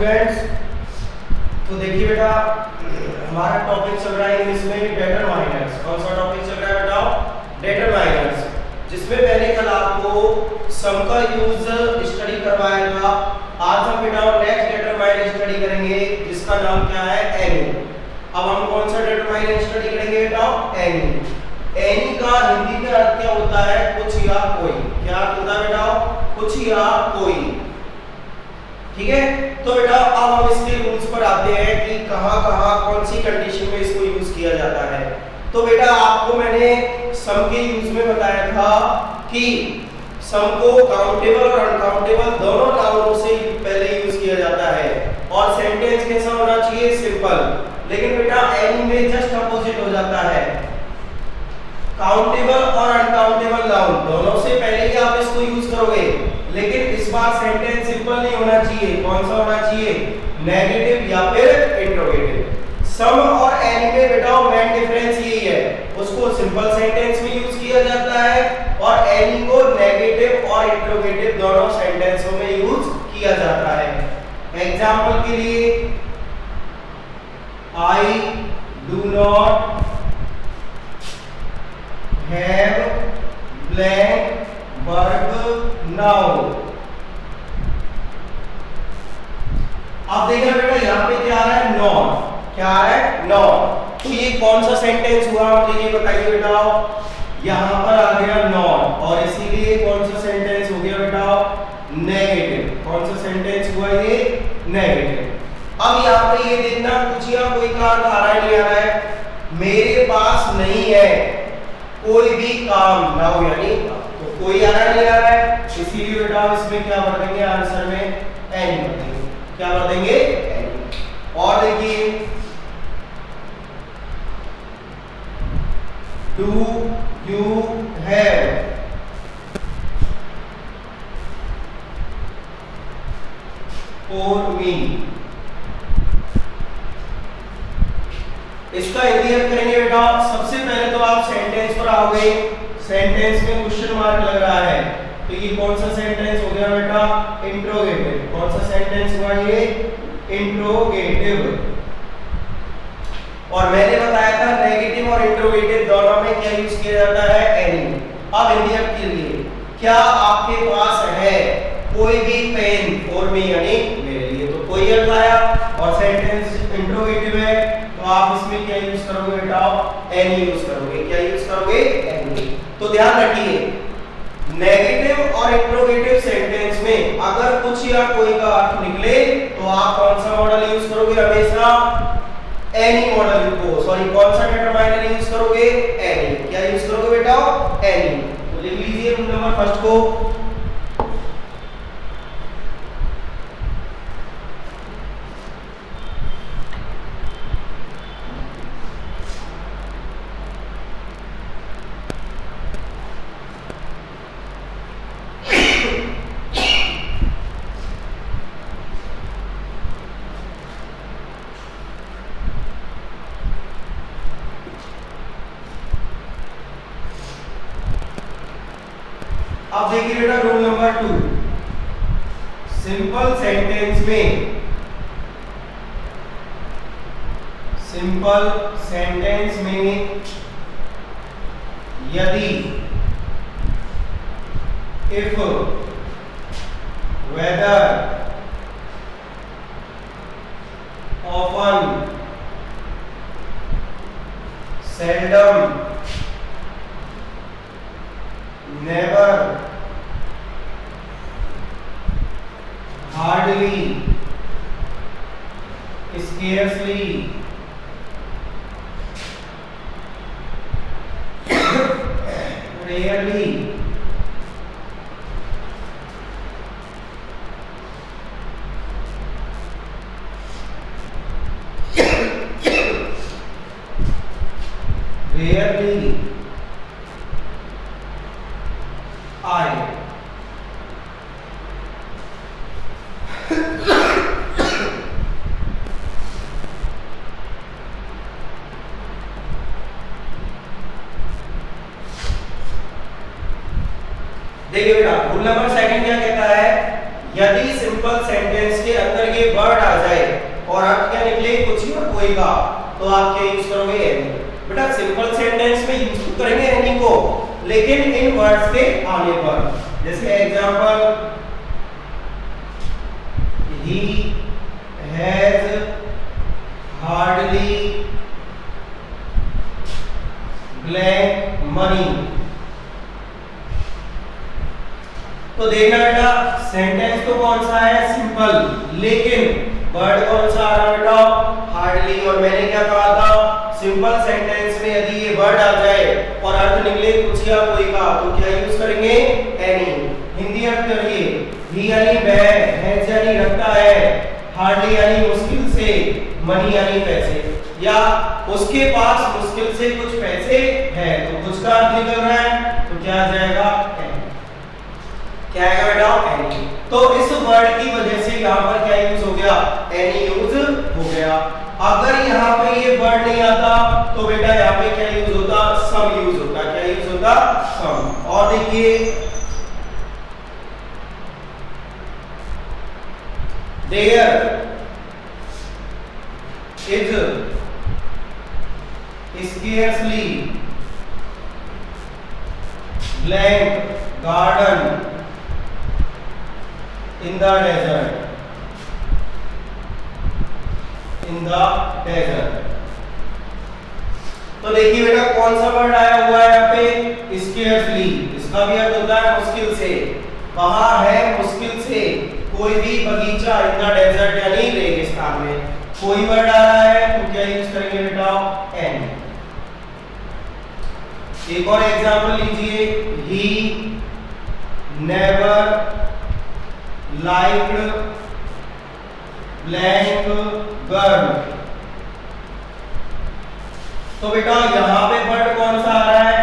Students, तो देखिए बेटा हमारा टॉपिक चल रहा है इंग्लिश में डिटरमाइनर्स। कौन सा टॉपिक चल रहा है बेटा? डिटरमाइनर्स, जिसमें मैंने कल आपको सम का यूज स्टडी करवाया था। आज हम बेटा नेक्स्ट डिटरमाइनर स्टडी करेंगे जिसका नाम क्या है? एनी। अब हम कौन सा डिटरमाइनर स्टडी करेंगे बेटा? एनी। एनी का हिंदी में अर्थ क्या होता है? कुछ या कोई। क्या होता है बेटा? कुछ या कोई। ठीक है, तो बेटा अब हम इसके रूल्स पर आते हैं कि कहां-कहां कौन सी कंडीशन में इसको यूज किया जाता है। तो बेटा आपको मैंने सम के यूज में बताया था कि सम को काउंटेबल और अनकाउंटेबल दोनों नाउनों से पहले यूज किया जाता है और सेंटेंस कैसा होना चाहिए? सिंपल। लेकिन बेटा एनी में जस्ट अपोजिट हो जाता है। काउंटेबल और अनकाउंटेबल नाउन दोनों से पहले ही आप इसको यूज करोगे, लेकिन इस बार सेंटेंस सिंपल नहीं होना चाहिए। कौन सा होना चाहिए? नेगेटिव या फिर इंट्रोगेटिव। सम और एनी में बेटा मेन डिफरेंस यही है, उसको सिंपल सेंटेंस में यूज किया जाता है और एनी को नेगेटिव और इंट्रोगेटिव दोनों सेंटेंसों में यूज किया जाता है। एग्जांपल के लिए I do not have blank verb now. अब देखिए बेटा यहाँ पे क्या आ रहा है? नॉट। क्या आ रहा है? नॉट। तो ये कौन सा सेंटेंस हुआ? मुझे बताइए बेटा। यहाँ पर आ गया नॉट और इसीलिए कौन सा सेंटेंस हो गया बेटा? नेगेटिव। कौन सा सेंटेंस हुआ ये? नेगेटिव। अब यहाँ पे ये देखना कुछ या कोई का अर्थ आ रहा है नहीं आ रहा है? मेरे पास नहीं है कोई भी काम नाउ, यानी तो कोई आ रहा नहीं आ रहा है, इसीलिए बेटा इसमें क्या भर देंगे? आंसर में एनी भर देंगे। क्या भर देंगे? एनी। और देखिए do you have for me. इसका हिंदी अर्थ करेंगे बेटा। सबसे पहले तो आप सेंटेंस पर आओगे। सेंटेंस में क्वेश्चन मार्क लग रहा है, तो ये कौन सा सेंटेंस हो गया बेटा? इंट्रोगेटिव। कौन सा सेंटेंस हुआ ये? इंट्रोगेटिव। और मैंने बताया था नेगेटिव और इंट्रोगेटिव दोनों में क्या यूज किया जाता है? एनी। अब हिंदी अर्थ के लिए क्या आपके पास है कोई भी पेन फॉर मी, यानी मेरे लिए, तो कोई अर्थ आया और सेंटेंस इंट्रोगेटिव है, तो आप इसमें क्या यूज करोगे बेटा? एनी यूज करोगे। क्या यूज करोगे? एनी। तो ध्यान रखिए नेगेटिव और इंट्रोगेटिव सेंटेंस में अगर कुछ या कोई का अर्थ निकले तो आप कौन सा मॉडल यूज करोगे? हमेशा एनी मॉडल को, सॉरी कौन सा डिटरमाइनर यूज करोगे? एनी। क्या यूज करोगे बेटा? एनी। तो लिख लीजिए रूल नंबर फर्स्ट को। अब देखिए बेटा रूल नंबर 2। सिंपल सेंटेंस में, सिंपल सेंटेंस में यदि if whether often seldom never hardly scarcely rarely rarely आए। देखिए बेटा रूल नंबर सेकंड क्या कहता है? यदि सिंपल सेंटेंस के अंदर ये वर्ड आ अर्थ क्या निकले कुछ और कोई का, तो आप क्या यूज करोगे एनी। बेटा सिंपल सेंटेंस में यूज तो करेंगे एनी को, लेकिन इन वर्ड्स के आने पर, जैसे example he has hardly blank money। तो देखना बेटा सेंटेंस तो कौन सा है सिंपल, लेकिन वर्ड कौन सा आ रहा है बेटा हार्डली। और मैंने क्या कहा था सिंपल सेंटेंस में यदि ये वर्ड आ जाए और अर्थ निकले कुछ या कोई का, तो क्या यूज करेंगे एनी। हिंदी अर्थ करिए, ही यानी वह, हैज यानी रखता है, हार्डली यानी मुश्किल से, मनी यानी पैसे, या उसके पास मुश्किल से कुछ पैसे है, तो कुछ का अर्थ निकल रहा है, तो क्या आ जाएगा एनी। क्या आएगा बेटा एनी। तो इस वर्ड की वजह से यहाँ पर क्या यूज हो गया एनी यूज हो गया। अगर यहाँ पे ये वर्ड नहीं आता तो बेटा यहाँ पे क्या यूज होता सम यूज होता। क्या यूज होता सम। और देखिए there is scarcely blank garden in the desert। तो देखिए बेटा कौन सा वर्ड आया हुआ है यहाँ पे scarcely, इसका भी अर्थ होता है मुश्किल से। कहाँ है मुश्किल से, कोई भी बगीचा इन द डेजर्ट यानी रेगिस्तान में। कोई वर्ड आ रहा है तो क्या यूज करेंगे बेटा एन। एक और एग्जांपल लीजिए, he never liked blank girl. तो बेटा यहां पे वर्ड कौन सा आ रहा है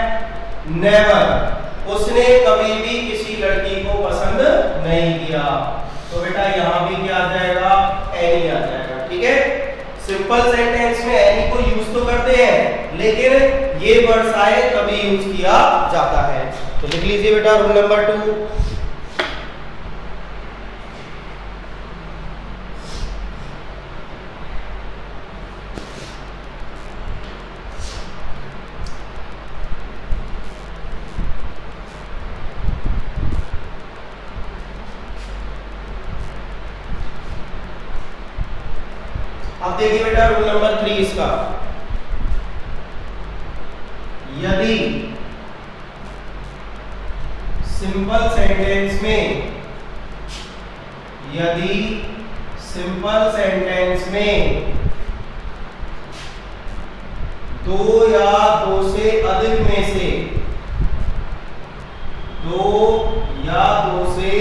नेवर। उसने कभी भी किसी लड़की को पसंद नहीं किया, तो बेटा यहां भी क्या आ जाएगा एनी आ जाएगा। ठीक है, सिंपल सेंटेंस में एनी को यूज तो करते हैं, लेकिन ये वर्ड्स आए तभी यूज किया जाता है। तो लिख लीजिए बेटा रूल नंबर 2। अब देखिए बेटा रूल नंबर 3 इसका, यदि सिंपल सेंटेंस में, यदि सिंपल सेंटेंस में दो या दो से अधिक में से, दो या दो से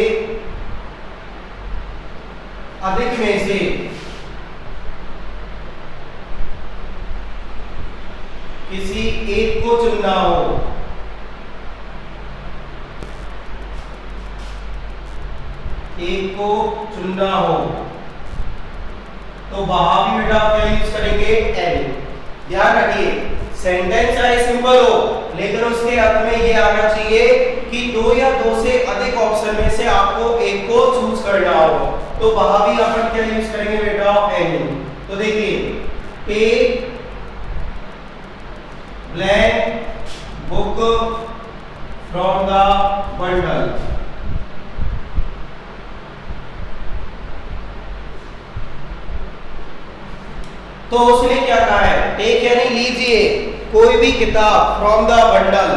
अधिक में से किसी एक को चुनना हो, एक को चुनना हो, तो वहां भी बेटा क्या यूज करेंगे एनी। ध्यान रखिए सेंटेंस चाहे सिंपल हो, लेकिन उसके अर्थ में ये आना चाहिए कि दो या दो से अधिक ऑप्शन में से आपको एक को चूज करना हो, तो वहां भी अपन क्या यूज करेंगे बेटा एनी। तो देखिए take blank book from the bundle. तो उसने क्या कहा है टेक यानी लीजिए कोई भी किताब फ्रॉम द बंडल,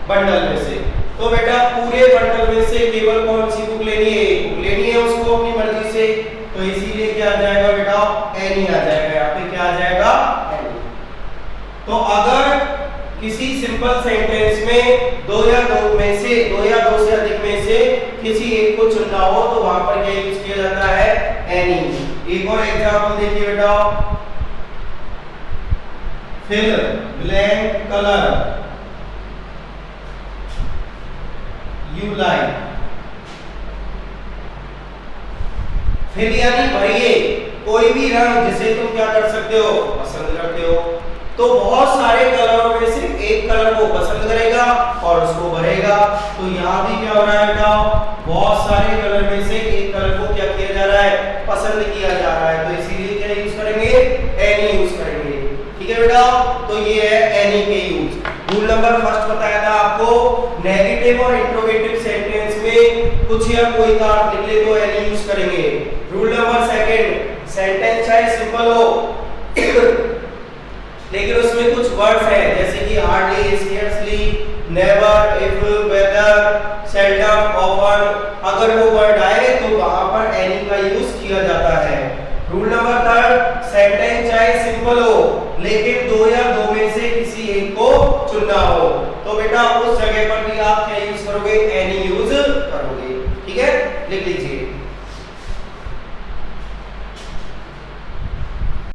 बंडल में से। तो बेटा पूरे बंडल में से केवल कौन सी बुक लेनी है, एक बुक लेनी है उसको अपनी मर्जी से, तो इसीलिए क्या आ जाएगा बेटा एनी आ जाएगा। यहाँ पे क्या आ जाएगा एनी। तो अगर किसी सिंपल सेंटेंस में दो या दो में से, दो या दो से अधिक में से किसी एक को चुनना हो, तो वहां पर क्या यूज किया जाता है एनी। एक और एग्जांपल देखिए बेटा, fill blank colour you like. Fill यानी भरिए कोई भी रंग जिसे तुम क्या कर सकते हो पसंद करते हो। तो बहुत सारे कलरों में से एक कलर को पसंद करेगा और उसको भरेगा। तो यहाँ भी क्या हो रहा है बेटा बहुत सारे कलर में से एक कलर को क्या किया जा रहा है पसंद किया जा रहा है, तो इसीलिए क्या यूज करेंगे बेटा, तो ये है एनी के यूज। रूल नंबर फर्स्ट बताया था आपको, नेगेटिव और इंट्रोगेटिव सेंटेंस में कुछ या कोई का अर्थ निकले तो एनी यूज करेंगे। रूल नंबर सेकंड, सेंटेंस चाहे सिंपल हो लेकिन उसमें कुछ वर्ड्स हैं जैसे कि hardly, scarcely, never, if, whether, seldom, often, अगर वो वर्ड आए तो वहां पर एनी का यूज किया जाता है। रूल नंबर थर्ड, सेंटेंस चाहे सिंपल हो लेकिन दो या दो में से किसी एक को चुनना हो तो बेटा उस जगह पर भी आप क्या यूज करोगे, एनी यूज करोगे। ठीक है, लिख लीजिए।